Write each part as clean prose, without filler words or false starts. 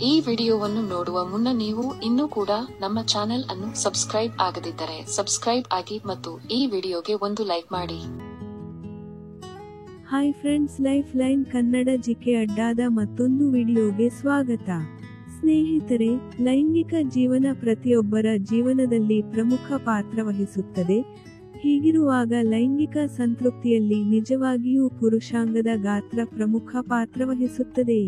ಈ ವಿಡಿಯೋವನ್ನು ನೋಡುವ ಮುನ್ನ ನೀವು ಇನ್ನೂ ಕೂಡ ನಮ್ಮ ಚಾನೆಲ್ ಅನ್ನು ಸಬ್ಸ್ಕ್ರೈಬ್ ಆಗದಿದ್ದರೆ ಸಬ್ಸ್ಕ್ರೈಬ್ ಆಗಿ ಮತ್ತು ಈ ವಿಡಿಯೋಗೆ ಒಂದು ಲೈಕ್ ಮಾಡಿ. Hi friends, life line Kannada GK ಅಡ್ಡಾದ ಮತ್ತೊಂದು ವಿಡಿಯೋಗೆ ಸ್ವಾಗತ. ಸ್ನೇಹಿತರೆ, ಲೈಂಗಿಕ ಜೀವನ ಪ್ರತಿಯೊಬ್ಬರ ಜೀವನದಲ್ಲಿ ಪ್ರಮುಖ ಪಾತ್ರ ವಹಿಸುತ್ತದೆ. ಹೀಗಿರುವಾಗ ಲೈಂಗಿಕ ಸಂತೃಪ್ತಿಯಲ್ಲಿ ನಿಜವಾಗಿಯೂ ಪುರುಷಾಂಗದ ಗಾತ್ರ ಪ್ರಮುಖ ಪಾತ್ರ ವಹಿಸುತ್ತದೆ.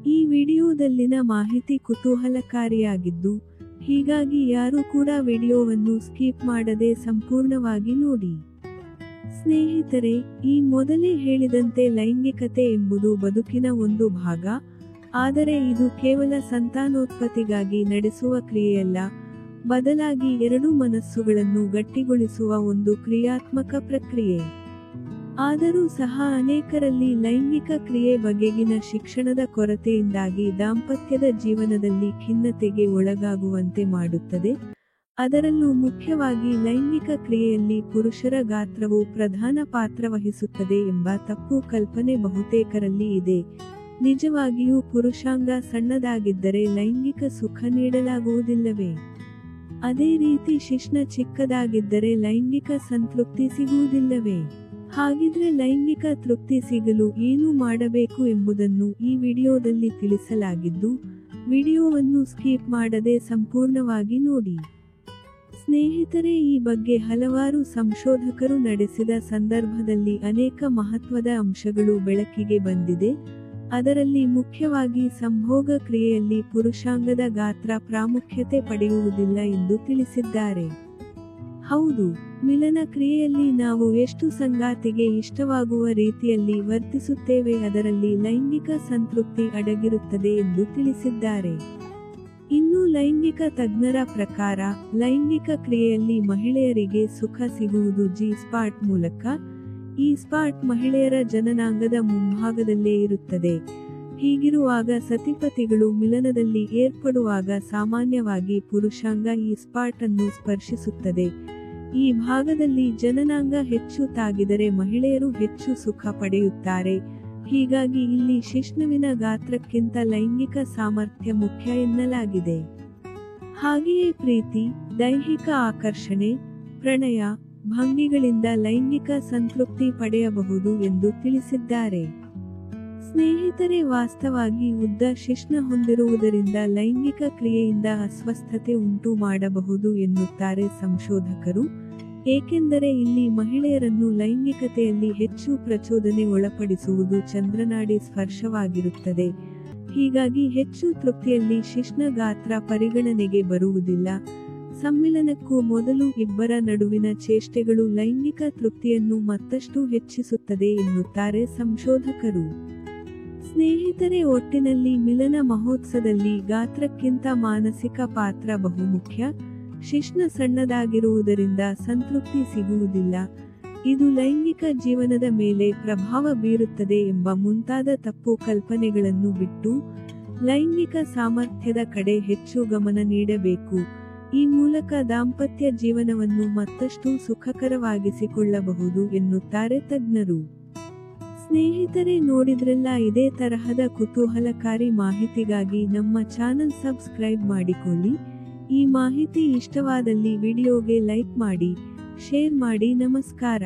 ಈ ವಿಡಿಯೋದಲ್ಲಿನ ಮಾಹಿತಿ ಕುತೂಹಲಕಾರಿಯಾಗಿದ್ದು, ಹೀಗಾಗಿ ಯಾರೂ ಕೂಡ ವಿಡಿಯೋವನ್ನು ಸ್ಕಿಪ್ ಮಾಡದೆ ಸಂಪೂರ್ಣವಾಗಿ ನೋಡಿ. ಸ್ನೇಹಿತರೆ, ಈ ಮೊದಲೇ ಹೇಳಿದಂತೆ ಲೈಂಗಿಕತೆ ಎಂಬುದು ಬದುಕಿನ ಒಂದು ಭಾಗ, ಆದರೆ ಇದು ಕೇವಲ ಸಂತಾನೋತ್ಪತ್ತಿಗಾಗಿ ನಡೆಸುವ ಕ್ರಿಯೆಯಲ್ಲ, ಬದಲಾಗಿ ಎರಡು ಮನಸ್ಸುಗಳನ್ನು ಗಟ್ಟಿಗೊಳಿಸುವ ಒಂದು ಕ್ರಿಯಾತ್ಮಕ ಪ್ರಕ್ರಿಯೆ. ಆದರೂ ಸಹ ಅನೇಕರಲ್ಲಿ ಲೈಂಗಿಕ ಕ್ರಿಯೆ ಬಗೆಗಿನ ಶಿಕ್ಷಣದ ಕೊರತೆಯಿಂದಾಗಿ ದಾಂಪತ್ಯದ ಜೀವನದಲ್ಲಿ ಖಿನ್ನತೆಗೆ ಒಳಗಾಗುವಂತೆ ಮಾಡುತ್ತದೆ. ಅದರಲ್ಲೂ ಮುಖ್ಯವಾಗಿ ಲೈಂಗಿಕ ಕ್ರಿಯೆಯಲ್ಲಿ ಪುರುಷರ ಗಾತ್ರವು ಪ್ರಧಾನ ಪಾತ್ರ ವಹಿಸುತ್ತದೆ ಎಂಬ ತಪ್ಪು ಕಲ್ಪನೆ ಬಹುತೇಕರಲ್ಲಿ ಇದೆ. ನಿಜವಾಗಿಯೂ ಪುರುಷಾಂಗ ಸಣ್ಣದಾಗಿದ್ದರೆ ಲೈಂಗಿಕ ಸುಖ ನೀಡಲಾಗುವುದಿಲ್ಲವೇ? ಅದೇ ರೀತಿ ಶಿಶ್ನ ಚಿಕ್ಕದಾಗಿದ್ದರೆ ಲೈಂಗಿಕ ಸಂತೃಪ್ತಿ ಸಿಗುವುದಿಲ್ಲವೇ? ಹಾಗಿದ್ರೆ ಲೈಂಗಿಕ ತೃಪ್ತಿ ಸಿಗಲು ಏನು ಮಾಡಬೇಕು ಎಂಬುದನ್ನು ಈ ವಿಡಿಯೋದಲ್ಲಿ ತಿಳಿಸಲಾಗಿದ್ದು, ವಿಡಿಯೋವನ್ನು ಸ್ಕಿಪ್ ಮಾಡದೆ ಸಂಪೂರ್ಣವಾಗಿ ನೋಡಿ. ಸ್ನೇಹಿತರೆ, ಈ ಬಗ್ಗೆ ಹಲವಾರು ಸಂಶೋಧಕರು ನಡೆಸಿದ ಸಂದರ್ಭದಲ್ಲಿ ಅನೇಕ ಮಹತ್ವದ ಅಂಶಗಳು ಬೆಳಕಿಗೆ ಬಂದಿದೆ. ಅದರಲ್ಲಿ ಮುಖ್ಯವಾಗಿ ಸಂಭೋಗ ಕ್ರಿಯೆಯಲ್ಲಿ ಪುರುಷಾಂಗದ ಗಾತ್ರ ಪ್ರಾಮುಖ್ಯತೆ ಪಡೆಯುವುದಿಲ್ಲ ಎಂದು ತಿಳಿಸಿದ್ದಾರೆ. ಹೌದು, ಮಿಲನ ಕ್ರಿಯೆಯಲ್ಲಿ ನಾವು ಎಷ್ಟು ಸಂಗಾತಿಗೆ ಇಷ್ಟವಾಗುವ ರೀತಿಯಲ್ಲಿ ವರ್ತಿಸುತ್ತೇವೆ ಅದರಲ್ಲಿ ಲೈಂಗಿಕ ಸಂತೃಪ್ತಿ ಅಡಗಿರುತ್ತದೆ ಎಂದು ತಿಳಿಸಿದ್ದಾರೆ. ಇನ್ನು ಲೈಂಗಿಕ ತಜ್ಞರ ಪ್ರಕಾರ, ಲೈಂಗಿಕ ಕ್ರಿಯೆಯಲ್ಲಿ ಮಹಿಳೆಯರಿಗೆ ಸುಖ ಸಿಗುವುದು ಜಿ ಸ್ಪಾಟ್ ಮೂಲಕ. ಈ ಸ್ಪಾಟ್ ಮಹಿಳೆಯರ ಜನನಾಂಗದ ಮುಂಭಾಗದಲ್ಲೇ ಇರುತ್ತದೆ. ಹೀಗಿರುವಾಗ ಸತಿಪತಿಗಳು ಮಿಲನದಲ್ಲಿ ಏರ್ಪಡುವಾಗ ಸಾಮಾನ್ಯವಾಗಿ ಪುರುಷಾಂಗ ಈ ಸ್ಪಾಟ್ ಅನ್ನು ಸ್ಪರ್ಶಿಸುತ್ತದೆ. ಈ ಭಾಗದಲ್ಲಿ ಜನನಾಂಗ ಹೆಚ್ಚು ತಾಗಿದರೆ ಮಹಿಳೆಯರು ಹೆಚ್ಚು ಸುಖ ಪಡೆಯುತ್ತಾರೆ. ಹೀಗಾಗಿ ಇಲ್ಲಿ ಶಿಶ್ನುವಿನ ಗಾತ್ರಕ್ಕಿಂತ ಲೈಂಗಿಕ ಸಾಮರ್ಥ್ಯ ಮುಖ್ಯ ಎನ್ನಲಾಗಿದೆ. ಹಾಗೆಯೇ ಪ್ರೀತಿ, ದೈಹಿಕ ಆಕರ್ಷಣೆ, ಪ್ರಣಯ, ಭಂಗಿಗಳಿಂದ ಲೈಂಗಿಕ ಸಂತೃಪ್ತಿ ಪಡೆಯಬಹುದು ಎಂದು ತಿಳಿಸಿದ್ದಾರೆ. ಸ್ನೇಹಿತರೆ, ವಾಸ್ತವವಾಗಿ ಉದ್ದ ಶಿಶ್ನ ಹೊಂದಿರುವುದರಿಂದ ಲೈಂಗಿಕ ಕ್ರಿಯೆಯಿಂದ ಅಸ್ವಸ್ಥತೆ ಉಂಟು ಮಾಡಬಹುದು ಎನ್ನುತ್ತಾರೆ ಸಂಶೋಧಕರು. ಏಕೆಂದರೆ ಇಲ್ಲಿ ಮಹಿಳೆಯರನ್ನು ಲೈಂಗಿಕತೆಯಲ್ಲಿ ಹೆಚ್ಚು ಪ್ರಚೋದನೆ ಒಳಪಡಿಸುವುದು ಚಂದ್ರನಾಡಿ ಸ್ಪರ್ಶವಾಗಿರುತ್ತದೆ. ಹೀಗಾಗಿ ಹೆಚ್ಚು ತೃಪ್ತಿಯಲ್ಲಿ ಶಿಶ್ನ ಗಾತ್ರ ಪರಿಗಣನೆಗೆ ಬರುವುದಿಲ್ಲ. ಸಮ್ಮಿಲನಕ್ಕೂ ಮೊದಲು ಇಬ್ಬರ ನಡುವಿನ ಚೇಷ್ಟೆಗಳು ಲೈಂಗಿಕ ತೃಪ್ತಿಯನ್ನು ಮತ್ತಷ್ಟು ಹೆಚ್ಚಿಸುತ್ತದೆ ಎನ್ನುತ್ತಾರೆ ಸಂಶೋಧಕರು. ಸ್ನೇಹಿತರೆ, ಒಟ್ಟಿನಲ್ಲಿ ಮಿಲನ ಮಹೋತ್ಸವದಲ್ಲಿ ಗಾತ್ರಕ್ಕಿಂತ ಮಾನಸಿಕ ಪಾತ್ರ ಬಹುಮುಖ್ಯ. ಶಿಶ್ನ ಸಣ್ಣದಾಗಿರುವುದರಿಂದ ಸಂತೃಪ್ತಿ ಸಿಗುವುದಿಲ್ಲ, ಇದು ಲೈಂಗಿಕ ಜೀವನದ ಮೇಲೆ ಪ್ರಭಾವ ಬೀರುತ್ತದೆ ಎಂಬ ಮುಂತಾದ ತಪ್ಪು ಕಲ್ಪನೆಗಳನ್ನು ಬಿಟ್ಟು ಲೈಂಗಿಕ ಸಾಮರ್ಥ್ಯದ ಕಡೆ ಹೆಚ್ಚು ಗಮನ ನೀಡಬೇಕು. ಈ ಮೂಲಕ ದಾಂಪತ್ಯ ಜೀವನವನ್ನು ಮತ್ತಷ್ಟು ಸುಖಕರವಾಗಿಸಿಕೊಳ್ಳಬಹುದು ಎನ್ನುತ್ತಾರೆ ತಜ್ಞರು. ಸ್ನೇಹಿತರೆ, ನೋಡಿದ್ರಲ್ಲ, ಇದೇ ತರಹದ ಕುತೂಹಲಕಾರಿ ಮಾಹಿತಿಗಾಗಿ ನಮ್ಮ ಚಾನಲ್ ಸಬ್ಸ್ಕ್ರೈಬ್ ಮಾಡಿಕೊಳ್ಳಿ. ಈ ಮಾಹಿತಿ ಇಷ್ಟವಾದಲ್ಲಿ ವಿಡಿಯೋಗೆ ಲೈಕ್ ಮಾಡಿ, ಶೇರ್ ಮಾಡಿ. ನಮಸ್ಕಾರ.